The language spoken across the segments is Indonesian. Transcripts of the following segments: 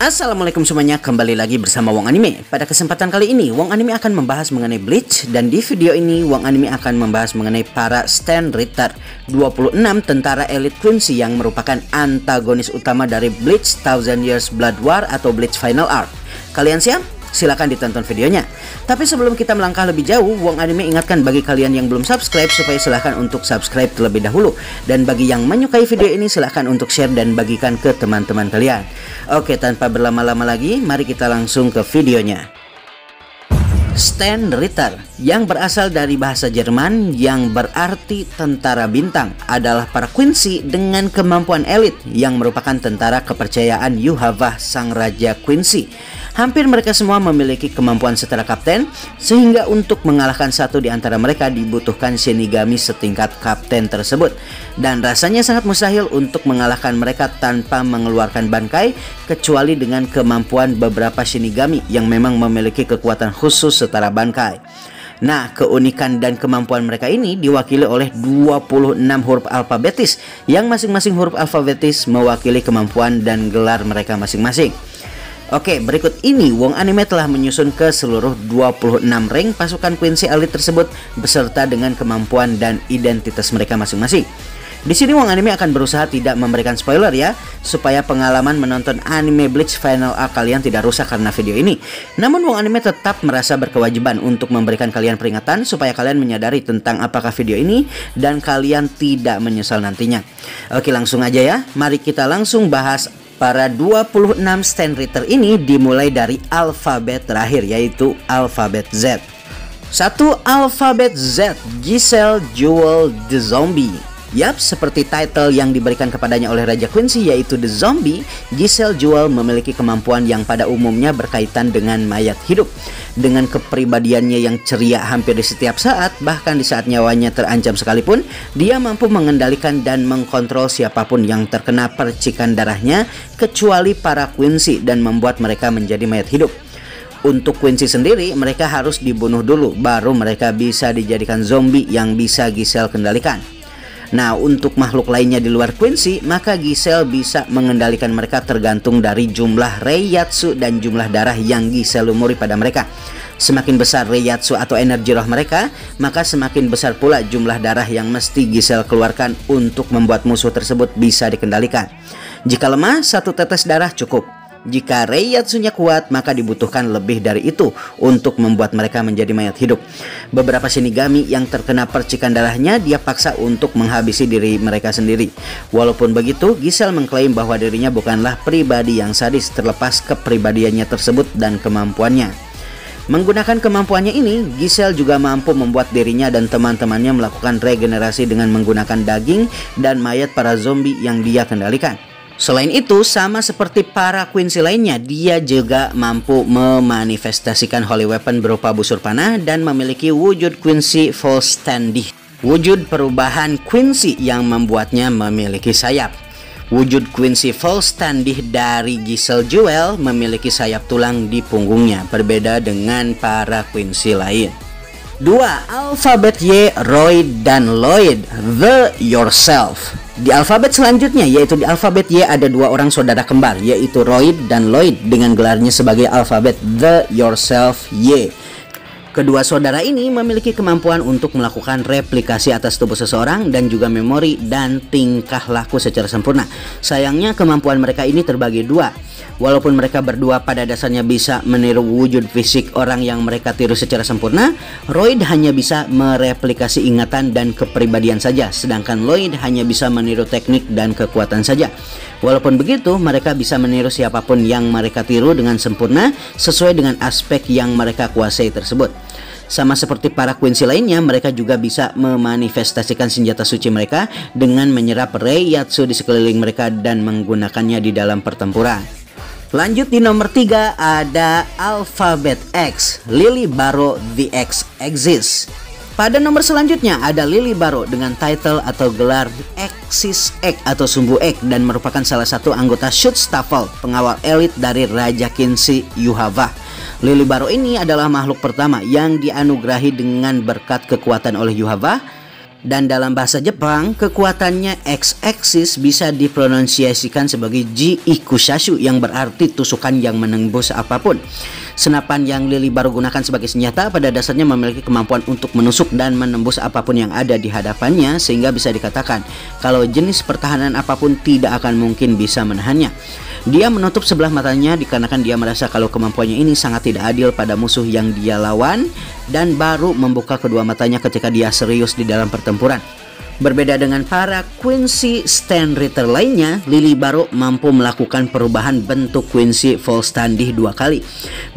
Assalamualaikum semuanya, kembali lagi bersama Wong Anime. Pada kesempatan kali ini, Wong Anime akan membahas mengenai Bleach. Dan di video ini, Wong Anime akan membahas mengenai para Stand Ritter, 26 tentara elit Quincy yang merupakan antagonis utama dari Bleach Thousand Years Blood War atau Bleach Final Arc. Kalian siap? Silahkan ditonton videonya. Tapi sebelum kita melangkah lebih jauh, Wong Anime ingatkan bagi kalian yang belum subscribe supaya silahkan untuk subscribe terlebih dahulu. Dan bagi yang menyukai video ini, silahkan untuk share dan bagikan ke teman-teman kalian. Oke, tanpa berlama-lama lagi, mari kita langsung ke videonya. Stand Ritter yang berasal dari bahasa Jerman yang berarti tentara bintang adalah para Quincy dengan kemampuan elit yang merupakan tentara kepercayaan Yhwach sang raja Quincy. Hampir mereka semua memiliki kemampuan setara kapten, sehingga untuk mengalahkan satu di antara mereka dibutuhkan Shinigami setingkat kapten tersebut. Dan rasanya sangat mustahil untuk mengalahkan mereka tanpa mengeluarkan Bankai, kecuali dengan kemampuan beberapa Shinigami yang memang memiliki kekuatan khusus setara Bankai. Nah, keunikan dan kemampuan mereka ini diwakili oleh 26 huruf alfabetis, yang masing-masing huruf alfabetis mewakili kemampuan dan gelar mereka masing-masing. Oke, berikut ini Wong Anime telah menyusun ke seluruh 26 rank pasukan Quincy Elite tersebut beserta dengan kemampuan dan identitas mereka masing-masing. Di sini Wong Anime akan berusaha tidak memberikan spoiler ya, supaya pengalaman menonton anime Bleach Final Arc kalian tidak rusak karena video ini. Namun Wong Anime tetap merasa berkewajiban untuk memberikan kalian peringatan supaya kalian menyadari tentang apakah video ini dan kalian tidak menyesal nantinya. Oke, langsung aja ya. Mari kita langsung bahas para 26 Stand Ritter ini, dimulai dari alfabet terakhir, yaitu alfabet Z. 1. Alfabet Z, Giselle Jewel the Zombie. Yap, seperti title yang diberikan kepadanya oleh Raja Quincy yaitu The Zombie, Giselle Jewel memiliki kemampuan yang pada umumnya berkaitan dengan mayat hidup. Dengan kepribadiannya yang ceria hampir di setiap saat, bahkan di saat nyawanya terancam sekalipun, dia mampu mengendalikan dan mengkontrol siapapun yang terkena percikan darahnya, kecuali para Quincy, dan membuat mereka menjadi mayat hidup. Untuk Quincy sendiri, mereka harus dibunuh dulu, baru mereka bisa dijadikan zombie yang bisa Giselle kendalikan. Nah, untuk makhluk lainnya di luar Quincy, maka Giselle bisa mengendalikan mereka tergantung dari jumlah Reiyatsu dan jumlah darah yang Giselle lumuri pada mereka. Semakin besar Reiyatsu atau energi roh mereka, maka semakin besar pula jumlah darah yang mesti Giselle keluarkan untuk membuat musuh tersebut bisa dikendalikan. Jika lemah, 1 tetes darah cukup. Jika Reiyatsunya kuat, maka dibutuhkan lebih dari itu untuk membuat mereka menjadi mayat hidup. Beberapa Shinigami yang terkena percikan darahnya dia paksa untuk menghabisi diri mereka sendiri. Walaupun begitu, Giselle mengklaim bahwa dirinya bukanlah pribadi yang sadis terlepas kepribadiannya tersebut dan kemampuannya. Menggunakan kemampuannya ini, Giselle juga mampu membuat dirinya dan teman-temannya melakukan regenerasi dengan menggunakan daging dan mayat para zombie yang dia kendalikan. Selain itu, sama seperti para Quincy lainnya, dia juga mampu memanifestasikan Holy Weapon berupa busur panah dan memiliki wujud Quincy Full Standih, wujud perubahan Quincy yang membuatnya memiliki sayap. Wujud Quincy Full Standih dari Giselle Jewel memiliki sayap tulang di punggungnya, berbeda dengan para Quincy lain. 2. Alfabet Y, Royd dan Lloyd, The Yourself. Di alfabet selanjutnya, yaitu di alfabet Y, ada 2 orang saudara kembar, yaitu Royd dan Lloyd dengan gelarnya sebagai alfabet The Yourself Y. Kedua saudara ini memiliki kemampuan untuk melakukan replikasi atas tubuh seseorang dan juga memori dan tingkah laku secara sempurna. Sayangnya kemampuan mereka ini terbagi 2. Walaupun mereka berdua pada dasarnya bisa meniru wujud fisik orang yang mereka tiru secara sempurna, Royd hanya bisa mereplikasi ingatan dan kepribadian saja, sedangkan Lloyd hanya bisa meniru teknik dan kekuatan saja. Walaupun begitu, mereka bisa meniru siapapun yang mereka tiru dengan sempurna sesuai dengan aspek yang mereka kuasai tersebut. Sama seperti para Quincy lainnya, mereka juga bisa memanifestasikan senjata suci mereka dengan menyerap Reiyatsu di sekeliling mereka dan menggunakannya di dalam pertempuran. Lanjut di nomor 3 ada alfabet X, Lily Barrow The X Exists. Pada nomor selanjutnya ada Lily Barrow dengan title atau gelar Axis X atau Sumbu X dan merupakan salah satu anggota Schutzstaffel, pengawal elit dari Raja Quincy Yhwach. Lily Barrow ini adalah makhluk pertama yang dianugerahi dengan berkat kekuatan oleh Yhwach Dan dalam bahasa Jepang, kekuatannya X-axis bisa dipronunciasikan sebagai Ji Ikushasu yang berarti tusukan yang menembus apapun. Senapan yang Lily baru gunakan sebagai senjata pada dasarnya memiliki kemampuan untuk menusuk dan menembus apapun yang ada di hadapannya, sehingga bisa dikatakan kalau jenis pertahanan apapun tidak akan mungkin bisa menahannya. Dia menutup sebelah matanya dikarenakan dia merasa kalau kemampuannya ini sangat tidak adil pada musuh yang dia lawan, dan baru membuka kedua matanya ketika dia serius di dalam pertempuran. Berbeda dengan para Quincy Stanritter lainnya, Lily Baro mampu melakukan perubahan bentuk Quincy Volstandih 2 kali.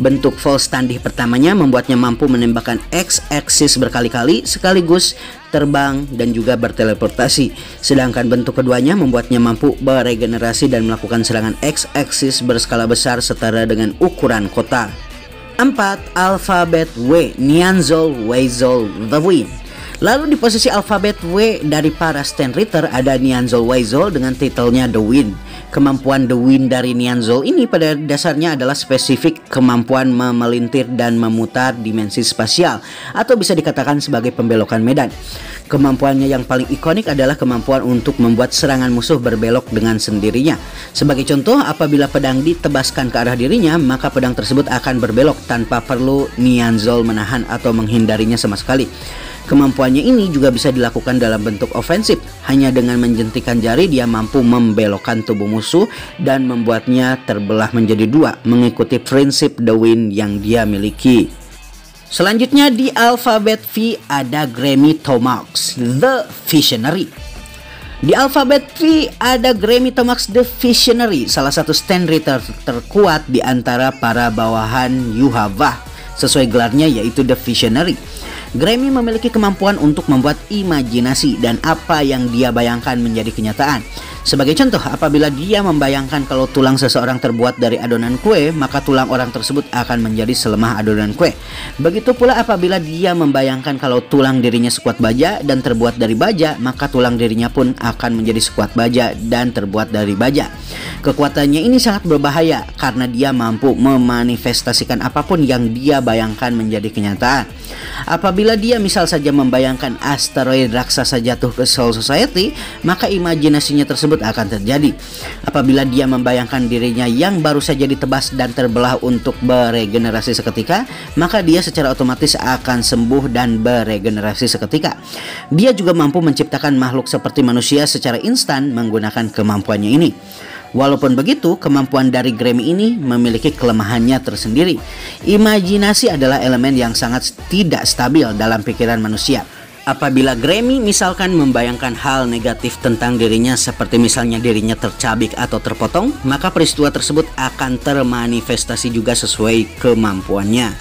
Bentuk Volstandih pertamanya membuatnya mampu menembakkan X-axis berkali-kali sekaligus terbang dan juga berteleportasi. Sedangkan bentuk keduanya membuatnya mampu beregenerasi dan melakukan serangan X-axis berskala besar setara dengan ukuran kota. 4. Alfabet W, Nyanzol Weizol the Wind. Lalu di posisi alfabet W dari para Stanritter ada Nyanzol Weizol dengan titelnya The Wind. Kemampuan The Wind dari Nyanzol ini pada dasarnya adalah spesifik kemampuan memelintir dan memutar dimensi spasial, atau bisa dikatakan sebagai pembelokan medan. Kemampuannya yang paling ikonik adalah kemampuan untuk membuat serangan musuh berbelok dengan sendirinya. Sebagai contoh, apabila pedang ditebaskan ke arah dirinya, maka pedang tersebut akan berbelok tanpa perlu Nyanzol menahan atau menghindarinya sama sekali. Kemampuannya ini juga bisa dilakukan dalam bentuk ofensif. Hanya dengan menjentikan jari dia mampu membelokkan tubuh musuh dan membuatnya terbelah menjadi dua, mengikuti prinsip The Wind yang dia miliki. Selanjutnya di alfabet V ada Grammy Tomax, The Visionary. Di alfabet V ada Grammy Tomax The Visionary, salah satu Stanritter terkuat di antara para bawahan Yhwach. Sesuai gelarnya yaitu The Visionary. Grammy memiliki kemampuan untuk membuat imajinasi dan apa yang dia bayangkan menjadi kenyataan. Sebagai contoh, apabila dia membayangkan kalau tulang seseorang terbuat dari adonan kue, maka tulang orang tersebut akan menjadi selemah adonan kue. Begitu pula apabila dia membayangkan kalau tulang dirinya sekuat baja dan terbuat dari baja, maka tulang dirinya pun akan menjadi sekuat baja dan terbuat dari baja. Kekuatannya ini sangat berbahaya karena dia mampu memanifestasikan apapun yang dia bayangkan menjadi kenyataan. Apabila dia misal saja membayangkan asteroid raksasa jatuh ke Soul Society, maka imajinasinya tersebut akan terjadi. Apabila dia membayangkan dirinya yang baru saja ditebas dan terbelah untuk beregenerasi seketika, maka dia secara otomatis akan sembuh dan beregenerasi seketika. Dia juga mampu menciptakan makhluk seperti manusia secara instan menggunakan kemampuannya ini. Walaupun begitu, kemampuan dari Grammy ini memiliki kelemahannya tersendiri. Imajinasi adalah elemen yang sangat tidak stabil dalam pikiran manusia. Apabila Grammy misalkan membayangkan hal negatif tentang dirinya, seperti misalnya dirinya tercabik atau terpotong, maka peristiwa tersebut akan termanifestasi juga sesuai kemampuannya.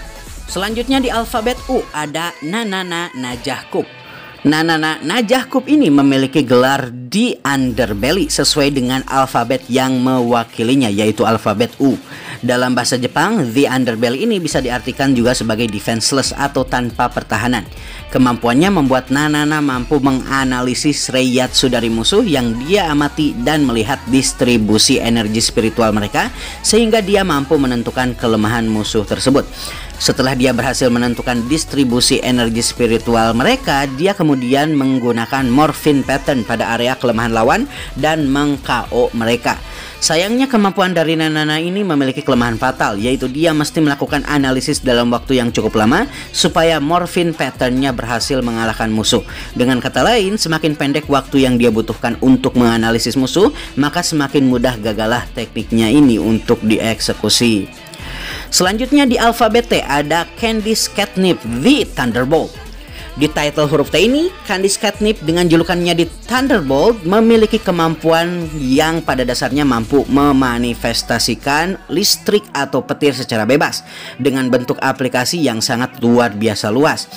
Selanjutnya di alfabet U ada Nanana Najahkup. Nanana Najahkup ini memiliki gelar The Underbelly sesuai dengan alfabet yang mewakilinya, yaitu alfabet U. Dalam bahasa Jepang, The Underbelly ini bisa diartikan juga sebagai defenseless atau tanpa pertahanan. Kemampuannya membuat Nanana mampu menganalisis reiatsu dari musuh yang dia amati dan melihat distribusi energi spiritual mereka, sehingga dia mampu menentukan kelemahan musuh tersebut. Setelah dia berhasil menentukan distribusi energi spiritual mereka, dia kemudian menggunakan morphin pattern pada area kelemahan lawan dan meng-KO mereka. Sayangnya kemampuan dari Nanana ini memiliki kelemahan fatal, yaitu dia mesti melakukan analisis dalam waktu yang cukup lama supaya morphin patternnya berhasil mengalahkan musuh. Dengan kata lain, semakin pendek waktu yang dia butuhkan untuk menganalisis musuh, maka semakin mudah gagalah tekniknya ini untuk dieksekusi. Selanjutnya di alfabet T ada Candice Catnip The Thunderbolt. Di title huruf T ini, Candice Catnip dengan julukannya di Thunderbolt memiliki kemampuan yang pada dasarnya mampu memanifestasikan listrik atau petir secara bebas dengan bentuk aplikasi yang sangat luar biasa luas.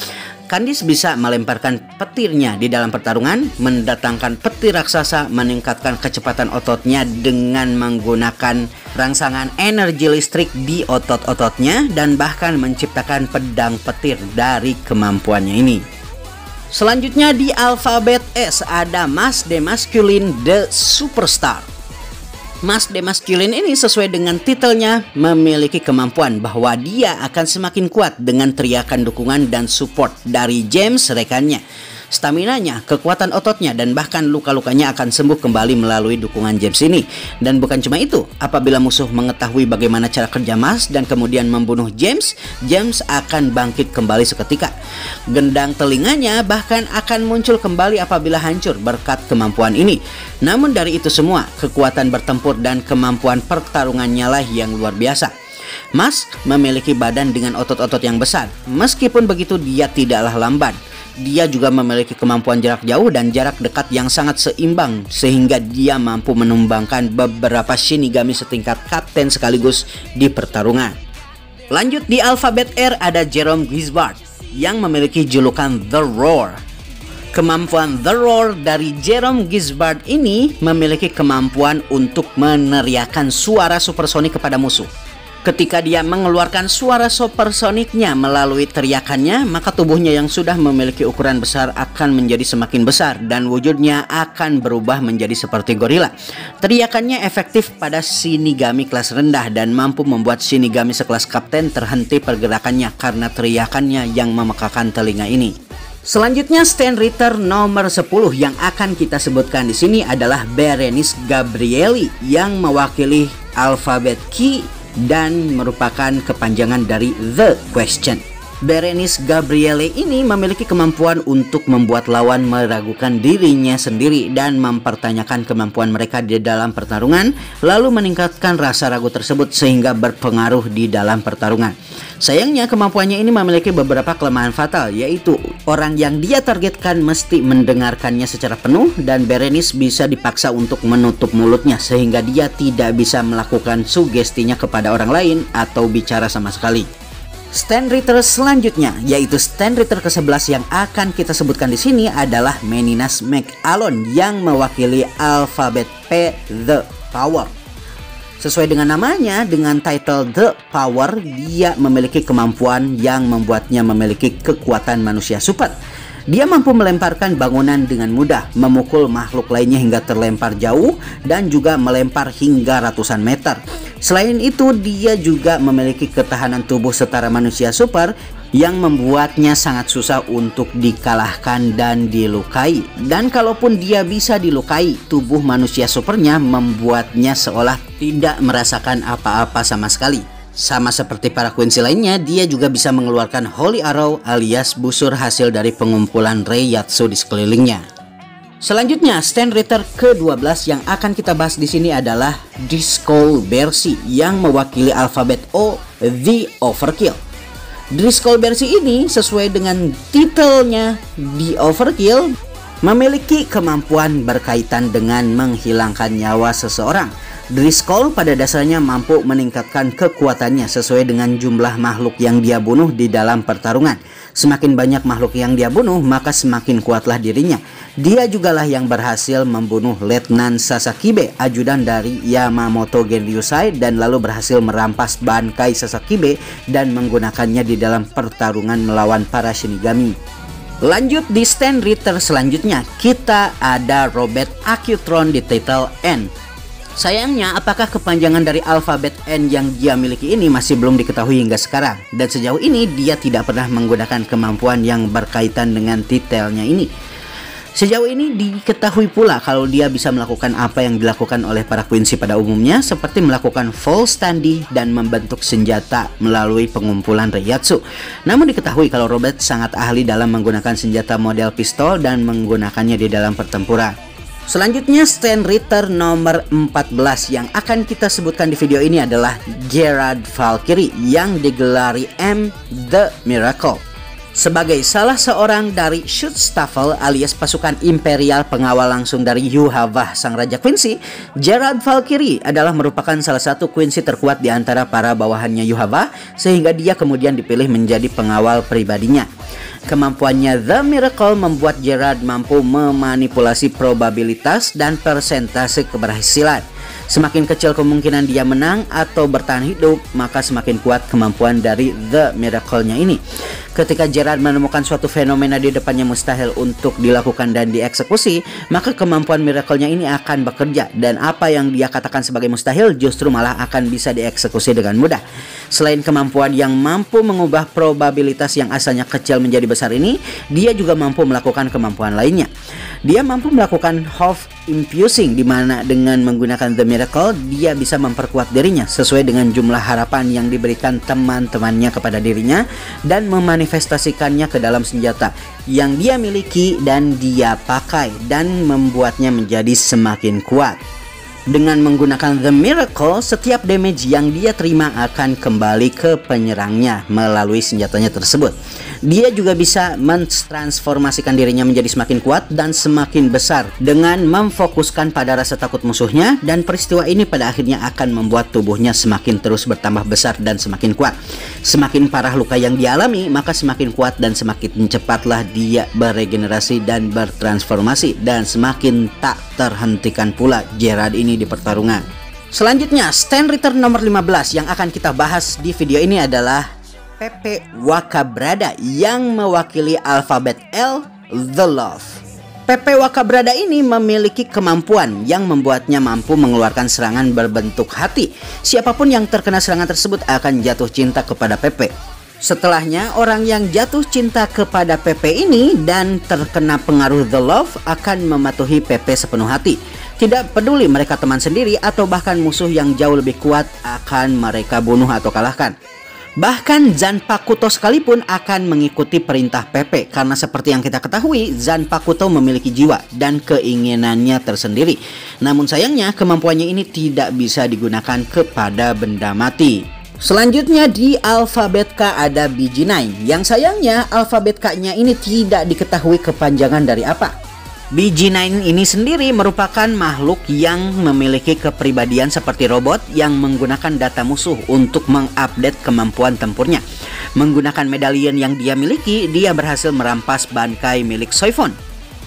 Candice bisa melemparkan petirnya di dalam pertarungan, mendatangkan petir raksasa, meningkatkan kecepatan ototnya dengan menggunakan rangsangan energi listrik di otot-ototnya, dan bahkan menciptakan pedang petir dari kemampuannya ini. Selanjutnya di alfabet S ada Mas Demasculine The Superstar. Mas Demasculine ini sesuai dengan titelnya memiliki kemampuan bahwa dia akan semakin kuat dengan teriakan dukungan dan support dari James rekannya. Staminanya, kekuatan ototnya, dan bahkan luka-lukanya akan sembuh kembali melalui dukungan James ini. Dan bukan cuma itu, apabila musuh mengetahui bagaimana cara kerja Mas dan kemudian membunuh James, James akan bangkit kembali seketika. Gendang telinganya bahkan akan muncul kembali apabila hancur berkat kemampuan ini. Namun dari itu semua, kekuatan bertempur dan kemampuan pertarungannya lah yang luar biasa. Mas memiliki badan dengan otot-otot yang besar. Meskipun begitu, dia tidaklah lamban. Dia juga memiliki kemampuan jarak jauh dan jarak dekat yang sangat seimbang, sehingga dia mampu menumbangkan beberapa Shinigami setingkat kapten sekaligus di pertarungan. Lanjut di alfabet R ada Jerome Gisbard yang memiliki julukan The Roar. Kemampuan The Roar dari Jerome Gisbard ini memiliki kemampuan untuk meneriakkan suara supersonik kepada musuh. Ketika dia mengeluarkan suara supersoniknya melalui teriakannya, maka tubuhnya yang sudah memiliki ukuran besar akan menjadi semakin besar dan wujudnya akan berubah menjadi seperti gorila. Teriakannya efektif pada Shinigami kelas rendah dan mampu membuat Shinigami sekelas kapten terhenti pergerakannya karena teriakannya yang memekakan telinga ini. Selanjutnya Stand Ritter nomor 10 yang akan kita sebutkan di sini adalah Berenice Gabrieli yang mewakili alfabet Q dan merupakan kepanjangan dari The Question. Berenice Gabrieli ini memiliki kemampuan untuk membuat lawan meragukan dirinya sendiri dan mempertanyakan kemampuan mereka di dalam pertarungan, lalu meningkatkan rasa ragu tersebut sehingga berpengaruh di dalam pertarungan. Sayangnya kemampuannya ini memiliki beberapa kelemahan fatal, yaitu orang yang dia targetkan mesti mendengarkannya secara penuh dan Berenice bisa dipaksa untuk menutup mulutnya sehingga dia tidak bisa melakukan sugestinya kepada orang lain atau bicara sama sekali. Stand Ritter selanjutnya, yaitu Stand Ritter ke-11 yang akan kita sebutkan di sini adalah Meninas McAlon yang mewakili alfabet P, The Power. Sesuai dengan namanya, dengan title The Power, dia memiliki kemampuan yang membuatnya memiliki kekuatan manusia super. Dia mampu melemparkan bangunan dengan mudah, memukul makhluk lainnya hingga terlempar jauh, dan juga melempar hingga ratusan meter. Selain itu, dia juga memiliki ketahanan tubuh setara manusia super yang membuatnya sangat susah untuk dikalahkan dan dilukai. Dan kalaupun dia bisa dilukai, tubuh manusia supernya membuatnya seolah tidak merasakan apa-apa sama sekali. Sama seperti para Quincy lainnya, dia juga bisa mengeluarkan Holy Arrow alias busur hasil dari pengumpulan Reiyatsu di sekelilingnya. Selanjutnya, Stand Ritter ke-12 yang akan kita bahas di sini adalah Driscoll Bersi yang mewakili alfabet O, The Overkill. Driscoll Bersi ini sesuai dengan titelnya The Overkill memiliki kemampuan berkaitan dengan menghilangkan nyawa seseorang. Driscoll pada dasarnya mampu meningkatkan kekuatannya sesuai dengan jumlah makhluk yang dia bunuh di dalam pertarungan. Semakin banyak makhluk yang dia bunuh, maka semakin kuatlah dirinya. Dia jugalah yang berhasil membunuh Letnan Sasakibe, ajudan dari Yamamoto Genryusai, dan lalu berhasil merampas Bankai Sasakibe dan menggunakannya di dalam pertarungan melawan para Shinigami. Lanjut di Stand Ritter selanjutnya, kita ada Robert Acutron di title N. Sayangnya, apakah kepanjangan dari alfabet N yang dia miliki ini masih belum diketahui hingga sekarang. Dan sejauh ini dia tidak pernah menggunakan kemampuan yang berkaitan dengan titelnya ini. Sejauh ini diketahui pula kalau dia bisa melakukan apa yang dilakukan oleh para Quincy pada umumnya, seperti melakukan full standi dan membentuk senjata melalui pengumpulan Reiyatsu. Namun diketahui kalau Robert sangat ahli dalam menggunakan senjata model pistol dan menggunakannya di dalam pertempuran. Selanjutnya Stand Ritter nomor 14 yang akan kita sebutkan di video ini adalah Gerard Valkyrie yang digelari M The Miracle. Sebagai salah seorang dari Schutzstaffel alias pasukan imperial pengawal langsung dari Yhwach sang Raja Quincy, Gerard Valkyrie adalah merupakan salah satu Quincy terkuat di antara para bawahannya Yhwach, sehingga dia kemudian dipilih menjadi pengawal pribadinya. Kemampuannya The Miracle membuat Gerard mampu memanipulasi probabilitas dan persentase keberhasilan. Semakin kecil kemungkinan dia menang atau bertahan hidup, maka semakin kuat kemampuan dari The Miracle-nya ini. Ketika Gerard menemukan suatu fenomena di depannya mustahil untuk dilakukan dan dieksekusi, maka kemampuan Miracle-nya ini akan bekerja, dan apa yang dia katakan sebagai mustahil justru malah akan bisa dieksekusi dengan mudah. Selain kemampuan yang mampu mengubah probabilitas yang asalnya kecil menjadi besar ini, dia juga mampu melakukan kemampuan lainnya. Dia mampu melakukan half infusing, di mana dengan menggunakan The Miracle dia bisa memperkuat dirinya sesuai dengan jumlah harapan yang diberikan teman-temannya kepada dirinya dan memanifestasikannya ke dalam senjata yang dia miliki dan dia pakai dan membuatnya menjadi semakin kuat. Dengan menggunakan The Miracle, setiap damage yang dia terima akan kembali ke penyerangnya melalui senjatanya tersebut. Dia juga bisa mentransformasikan dirinya menjadi semakin kuat dan semakin besar dengan memfokuskan pada rasa takut musuhnya, dan peristiwa ini pada akhirnya akan membuat tubuhnya semakin terus bertambah besar dan semakin kuat. Semakin parah luka yang dialami, maka semakin kuat dan semakin cepatlah dia beregenerasi dan bertransformasi, dan semakin tak terhentikan pula Gerard ini di pertarungan. Selanjutnya, stand return nomor 15 yang akan kita bahas di video ini adalah Pepe Wakabrada yang mewakili alfabet L, The Love. Pepe Wakabrada ini memiliki kemampuan yang membuatnya mampu mengeluarkan serangan berbentuk hati. Siapapun yang terkena serangan tersebut akan jatuh cinta kepada Pepe. Setelahnya, orang yang jatuh cinta kepada Pepe ini dan terkena pengaruh The Love akan mematuhi Pepe sepenuh hati. Tidak peduli mereka teman sendiri atau bahkan musuh yang jauh lebih kuat akan mereka bunuh atau kalahkan. Bahkan Zanpakuto sekalipun akan mengikuti perintah Pepe, karena seperti yang kita ketahui, Zanpakuto memiliki jiwa dan keinginannya tersendiri. Namun sayangnya kemampuannya ini tidak bisa digunakan kepada benda mati. Selanjutnya di alfabet K ada BG9, yang sayangnya alfabet K-nya ini tidak diketahui kepanjangan dari apa. BG9 ini sendiri merupakan makhluk yang memiliki kepribadian seperti robot yang menggunakan data musuh untuk mengupdate kemampuan tempurnya. Menggunakan medallion yang dia miliki, dia berhasil merampas bangkai milik Soifon,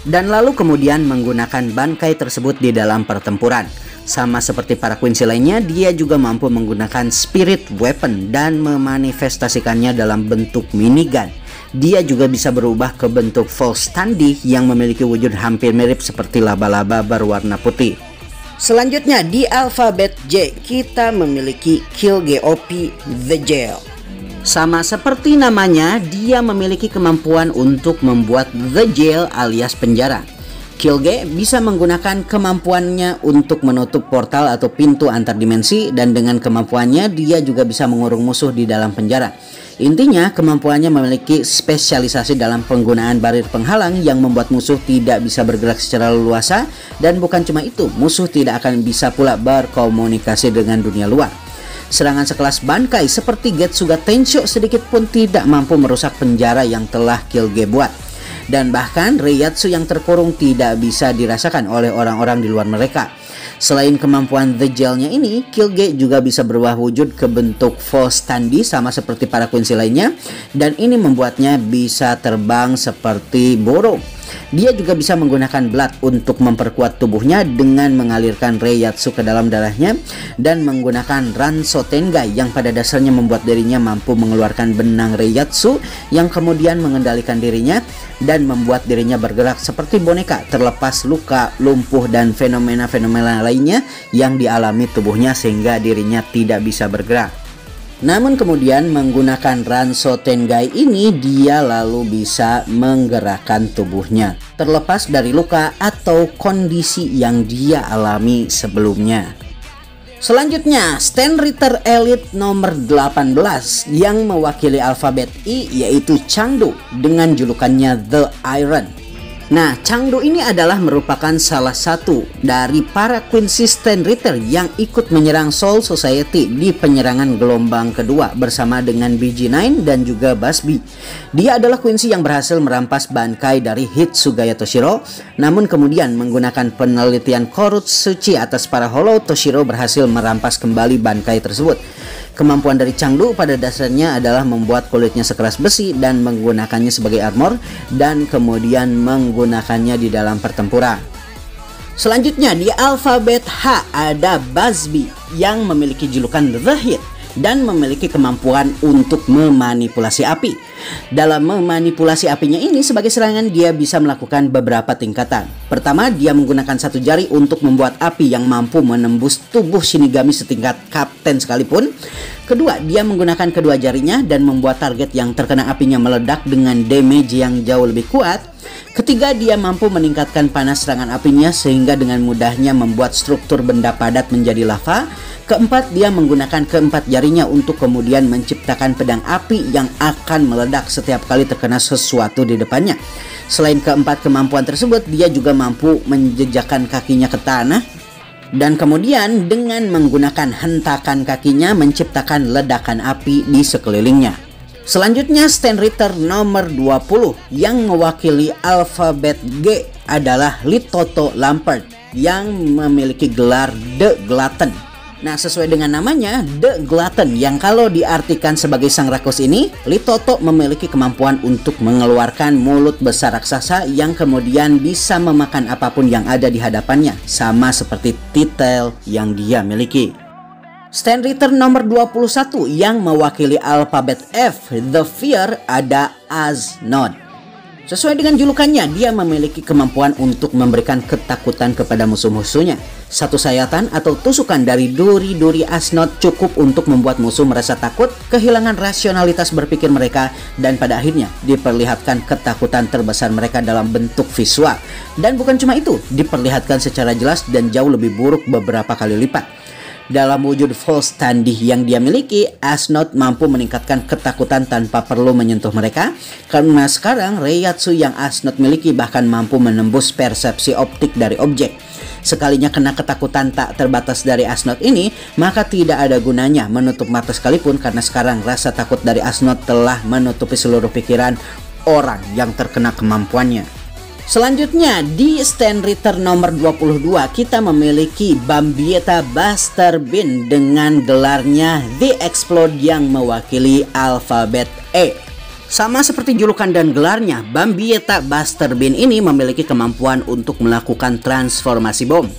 dan lalu kemudian menggunakan bangkai tersebut di dalam pertempuran. Sama seperti para Quincy lainnya, dia juga mampu menggunakan spirit weapon dan memanifestasikannya dalam bentuk minigun. Dia juga bisa berubah ke bentuk false Tandy yang memiliki wujud hampir mirip seperti laba-laba berwarna putih. Selanjutnya di alfabet J kita memiliki Killgeop The Jail. Sama seperti namanya, dia memiliki kemampuan untuk membuat The Jail alias penjara. Killge bisa menggunakan kemampuannya untuk menutup portal atau pintu antar dimensi, dan dengan kemampuannya dia juga bisa mengurung musuh di dalam penjara. Intinya, kemampuannya memiliki spesialisasi dalam penggunaan barir penghalang yang membuat musuh tidak bisa bergerak secara leluasa, dan bukan cuma itu, musuh tidak akan bisa pula berkomunikasi dengan dunia luar. Serangan sekelas Bankai seperti Getsuga Tensho sedikit pun tidak mampu merusak penjara yang telah Killge buat. Dan bahkan Reiatsu yang terkurung tidak bisa dirasakan oleh orang-orang di luar mereka. Selain kemampuan The Jail-nya ini, Killge juga bisa berubah wujud ke bentuk false Tandy sama seperti para Quincy lainnya, dan ini membuatnya bisa terbang seperti burung. Dia juga bisa menggunakan Blood untuk memperkuat tubuhnya dengan mengalirkan Reiatsu ke dalam darahnya, dan menggunakan Ranso Tengai yang pada dasarnya membuat dirinya mampu mengeluarkan benang Reiatsu yang kemudian mengendalikan dirinya dan membuat dirinya bergerak seperti boneka terlepas luka, lumpuh, dan fenomena-fenomena lainnya yang dialami tubuhnya sehingga dirinya tidak bisa bergerak. Namun kemudian menggunakan Ranso Tengai ini dia lalu bisa menggerakkan tubuhnya terlepas dari luka atau kondisi yang dia alami sebelumnya. Selanjutnya, Stand Ritter Elite nomor 18 yang mewakili alfabet I yaitu Changdu dengan julukannya The Iron. Nah, Changdu ini adalah merupakan salah satu dari para Quincy Stand Ritter yang ikut menyerang Soul Society di penyerangan gelombang kedua bersama dengan BG9 dan juga Busby. Dia adalah Quincy yang berhasil merampas bangkai dari Hitsugaya Toshiro, namun kemudian menggunakan penelitian Korutsuchi atas para Hollow, Toshiro berhasil merampas kembali bangkai tersebut. Kemampuan dari Changdu pada dasarnya adalah membuat kulitnya sekeras besi dan menggunakannya sebagai armor, dan kemudian menggunakannya di dalam pertempuran. Selanjutnya di alfabet H ada Busby yang memiliki julukan The Hit dan memiliki kemampuan untuk memanipulasi api. Dalam memanipulasi apinya ini sebagai serangan, dia bisa melakukan beberapa tingkatan. Pertama, dia menggunakan satu jari untuk membuat api yang mampu menembus tubuh Shinigami setingkat Cup resisten sekalipun. Kedua, dia menggunakan kedua jarinya dan membuat target yang terkena apinya meledak dengan damage yang jauh lebih kuat. Ketiga, dia mampu meningkatkan panas serangan apinya sehingga dengan mudahnya membuat struktur benda padat menjadi lava. Keempat, dia menggunakan keempat jarinya untuk kemudian menciptakan pedang api yang akan meledak setiap kali terkena sesuatu di depannya. Selain keempat kemampuan tersebut, dia juga mampu menjejakkan kakinya ke tanah dan kemudian dengan menggunakan hentakan kakinya menciptakan ledakan api di sekelilingnya. Selanjutnya, Stand Ritter nomor 20 yang mewakili alfabet G adalah Litoto Lampert yang memiliki gelar The Glutton. Nah, sesuai dengan namanya, The Glutton, yang kalau diartikan sebagai sang rakus ini, Litoto memiliki kemampuan untuk mengeluarkan mulut besar raksasa yang kemudian bisa memakan apapun yang ada di hadapannya, sama seperti titel yang dia miliki. Stand Ritter nomor 21 yang mewakili alfabet F, The Fear, ada Ashnod. Sesuai dengan julukannya, dia memiliki kemampuan untuk memberikan ketakutan kepada musuh-musuhnya. Satu sayatan atau tusukan dari duri-duri Ashnod cukup untuk membuat musuh merasa takut, kehilangan rasionalitas berpikir mereka, dan pada akhirnya diperlihatkan ketakutan terbesar mereka dalam bentuk visual. Dan bukan cuma itu, diperlihatkan secara jelas dan jauh lebih buruk beberapa kali lipat. Dalam wujud false tandih yang dia miliki, Ashnod mampu meningkatkan ketakutan tanpa perlu menyentuh mereka. Karena sekarang Reiatsu yang Ashnod miliki bahkan mampu menembus persepsi optik dari objek. Sekalinya kena ketakutan tak terbatas dari Ashnod ini, maka tidak ada gunanya menutup mata sekalipun karena sekarang rasa takut dari Ashnod telah menutupi seluruh pikiran orang yang terkena kemampuannya. Selanjutnya di Stand Ritter nomor 22 kita memiliki Bambietta Buster Bean dengan gelarnya The Explode yang mewakili alfabet E. Sama seperti julukan dan gelarnya, Bambietta Buster Bean ini memiliki kemampuan untuk melakukan transformasi bom.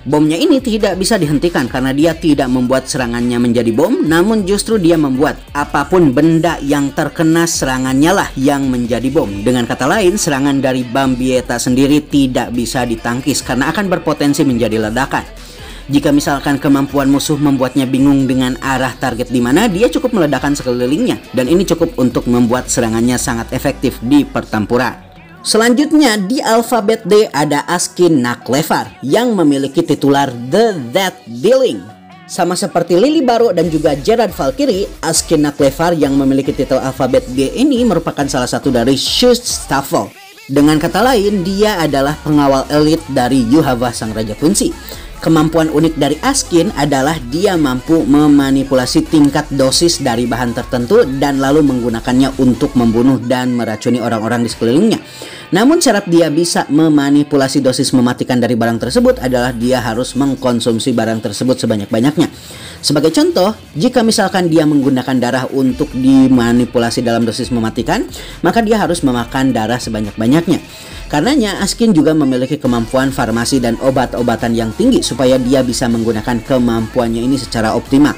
Bomnya ini tidak bisa dihentikan karena dia tidak membuat serangannya menjadi bom, namun justru dia membuat apapun benda yang terkena serangannya lah yang menjadi bom. Dengan kata lain, serangan dari Bambietta sendiri tidak bisa ditangkis karena akan berpotensi menjadi ledakan. Jika misalkan kemampuan musuh membuatnya bingung dengan arah target di mana, dia cukup meledakkan sekelilingnya dan ini cukup untuk membuat serangannya sangat efektif di pertempuran. Selanjutnya di alfabet D ada Askin Naklevar yang memiliki titular The Death Dealing. Sama seperti Lily Barrow dan juga Gerard Valkyrie, Askin Naklevar yang memiliki titel alfabet D ini merupakan salah satu dari Schutzstaffel. Dengan kata lain, dia adalah pengawal elit dari Yuhava sang Raja Kunci. Kemampuan unik dari Askin adalah dia mampu memanipulasi tingkat dosis dari bahan tertentu dan lalu menggunakannya untuk membunuh dan meracuni orang-orang di sekelilingnya. Namun syarat dia bisa memanipulasi dosis mematikan dari barang tersebut adalah dia harus mengkonsumsi barang tersebut sebanyak-banyaknya. Sebagai contoh, jika misalkan dia menggunakan darah untuk dimanipulasi dalam dosis mematikan, maka dia harus memakan darah sebanyak-banyaknya. Karenanya, Askin juga memiliki kemampuan farmasi dan obat-obatan yang tinggi supaya dia bisa menggunakan kemampuannya ini secara optimal.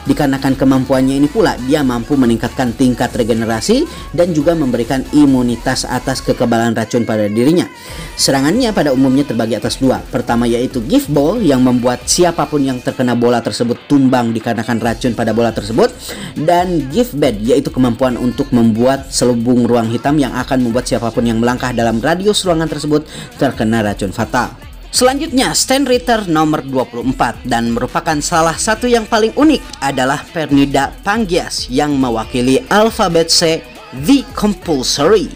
Dikarenakan kemampuannya ini pula, dia mampu meningkatkan tingkat regenerasi dan juga memberikan imunitas atas kekebalan racun pada dirinya. Serangannya pada umumnya terbagi atas dua. Pertama yaitu Gift Ball yang membuat siapapun yang terkena bola tersebut tumbang dikarenakan racun pada bola tersebut. Dan Gift Bed yaitu kemampuan untuk membuat selubung ruang hitam yang akan membuat siapapun yang melangkah dalam radius ruangan tersebut terkena racun fatal. Selanjutnya Stand Ritter nomor 24 dan merupakan salah satu yang paling unik adalah Pernida Pangias yang mewakili alfabet C, The Compulsory.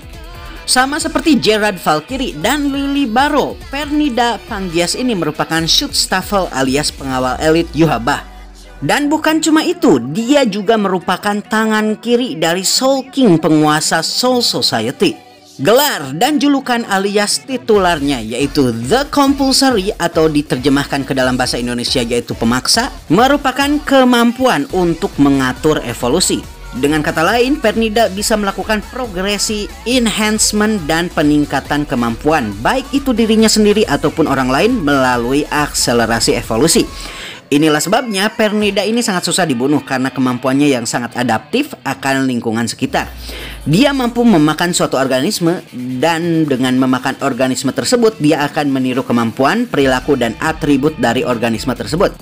Sama seperti Gerard Valkyrie dan Lily Barrow, Pernida Pangias ini merupakan Schutzstaffel alias pengawal elit Yuhaba. Dan bukan cuma itu, dia juga merupakan tangan kiri dari Soul King penguasa Soul Society. Gelar dan julukan alias titularnya yaitu The Compulsory atau diterjemahkan ke dalam bahasa Indonesia yaitu pemaksa, merupakan kemampuan untuk mengatur evolusi. Dengan kata lain, Pernida bisa melakukan progresi, enhancement, dan peningkatan kemampuan, baik itu dirinya sendiri ataupun orang lain melalui akselerasi evolusi. Inilah sebabnya Pernida ini sangat susah dibunuh karena kemampuannya yang sangat adaptif akan lingkungan sekitar. Dia mampu memakan suatu organisme dan dengan memakan organisme tersebut dia akan meniru kemampuan, perilaku, dan atribut dari organisme tersebut.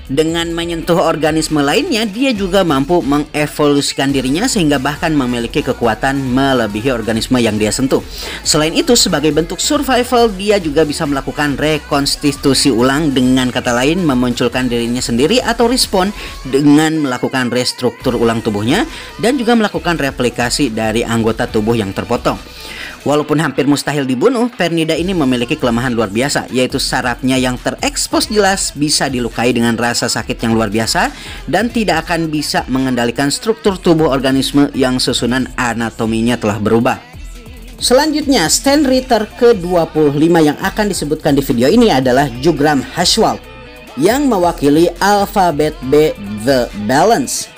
Dengan menyentuh organisme lainnya, dia juga mampu mengevolusikan dirinya sehingga bahkan memiliki kekuatan melebihi organisme yang dia sentuh. Selain itu, sebagai bentuk survival, dia juga bisa melakukan rekonstitusi ulang, dengan kata lain memunculkan dirinya sendiri atau respawn dengan melakukan restruktur ulang tubuhnya dan juga melakukan replikasi dari anggota tubuh yang terpotong. Walaupun hampir mustahil dibunuh, Pernida ini memiliki kelemahan luar biasa, yaitu sarafnya yang terekspos jelas bisa dilukai dengan rasa sakit yang luar biasa dan tidak akan bisa mengendalikan struktur tubuh organisme yang susunan anatominya telah berubah. Selanjutnya, Stand Ritter ke-25 yang akan disebutkan di video ini adalah Jugram Haschwalth yang mewakili alfabet B, The Balance.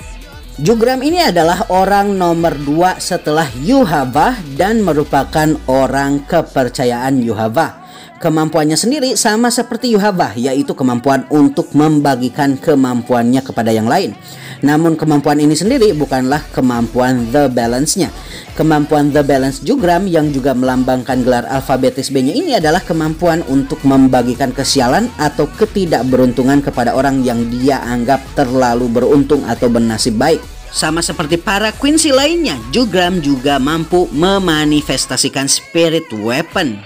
Jugram ini adalah orang nomor 2 setelah Yuhavah dan merupakan orang kepercayaan Yuhavah. Kemampuannya sendiri sama seperti Yuhavah, yaitu kemampuan untuk membagikan kemampuannya kepada yang lain. Namun kemampuan ini sendiri bukanlah kemampuan The Balance-nya. Kemampuan The Balance Jugram yang juga melambangkan gelar alfabetis B-nya ini adalah kemampuan untuk membagikan kesialan atau ketidakberuntungan kepada orang yang dia anggap terlalu beruntung atau bernasib baik. Sama seperti para Quincy lainnya, Jugram juga mampu memanifestasikan spirit weapon.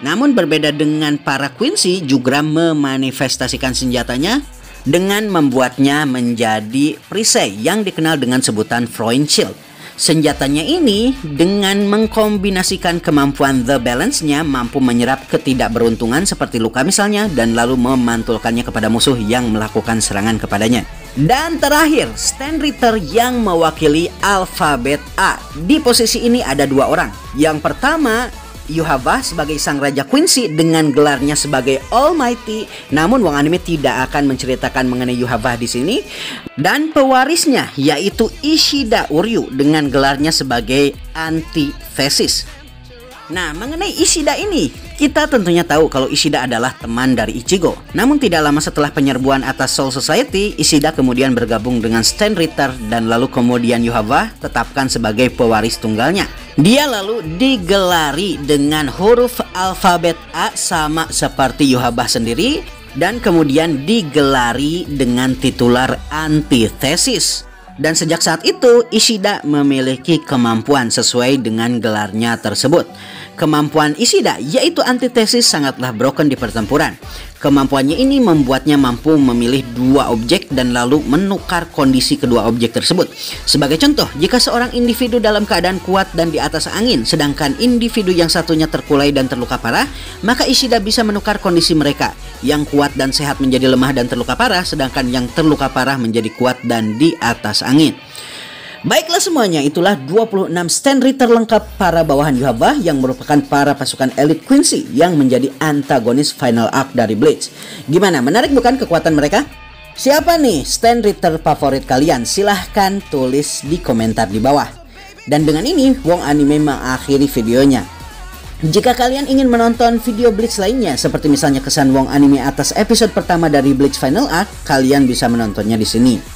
Namun berbeda dengan para Quincy, Jugram memanifestasikan senjatanya dengan membuatnya menjadi perisai yang dikenal dengan sebutan Freund Shield. Senjatanya ini dengan mengkombinasikan kemampuan The Balance-nya mampu menyerap ketidakberuntungan seperti luka misalnya dan lalu memantulkannya kepada musuh yang melakukan serangan kepadanya. Dan terakhir, Stand Ritter yang mewakili alfabet A. Di posisi ini ada 2 orang. Yang pertama, Yuhavah sebagai sang Raja Quincy dengan gelarnya sebagai Almighty. Namun Wong Anime tidak akan menceritakan mengenai Yuhavah di sini. Dan pewarisnya yaitu Ishida Uryu dengan gelarnya sebagai Antithesis. Nah, mengenai Ishida ini, kita tentunya tahu kalau Ishida adalah teman dari Ichigo. Namun tidak lama setelah penyerbuan atas Soul Society, Ishida kemudian bergabung dengan Stand Ritter dan lalu kemudian Yuhavah tetapkan sebagai pewaris tunggalnya. Dia lalu digelari dengan huruf alfabet A sama seperti Yuhavah sendiri dan kemudian digelari dengan titular Antithesis. Dan sejak saat itu, Ishida memiliki kemampuan sesuai dengan gelarnya tersebut. Kemampuan Ishida yaitu Antithesis sangatlah broken di pertempuran. Kemampuannya ini membuatnya mampu memilih 2 objek dan lalu menukar kondisi kedua objek tersebut. Sebagai contoh, jika seorang individu dalam keadaan kuat dan di atas angin, sedangkan individu yang satunya terkulai dan terluka parah, maka Ishida bisa menukar kondisi mereka. Yang kuat dan sehat menjadi lemah dan terluka parah, sedangkan yang terluka parah menjadi kuat dan di atas angin. Baiklah semuanya, itulah 26 Stand Ritter lengkap para bawahan Yuhavah yang merupakan para pasukan elit Quincy yang menjadi antagonis final arc dari Bleach. Gimana, menarik bukan kekuatan mereka? Siapa nih Stand Ritter favorit kalian? Silahkan tulis di komentar di bawah. Dan dengan ini, Wong Anime mengakhiri videonya. Jika kalian ingin menonton video Bleach lainnya, seperti misalnya kesan Wong Anime atas episode pertama dari Bleach Final Arc, kalian bisa menontonnya di sini.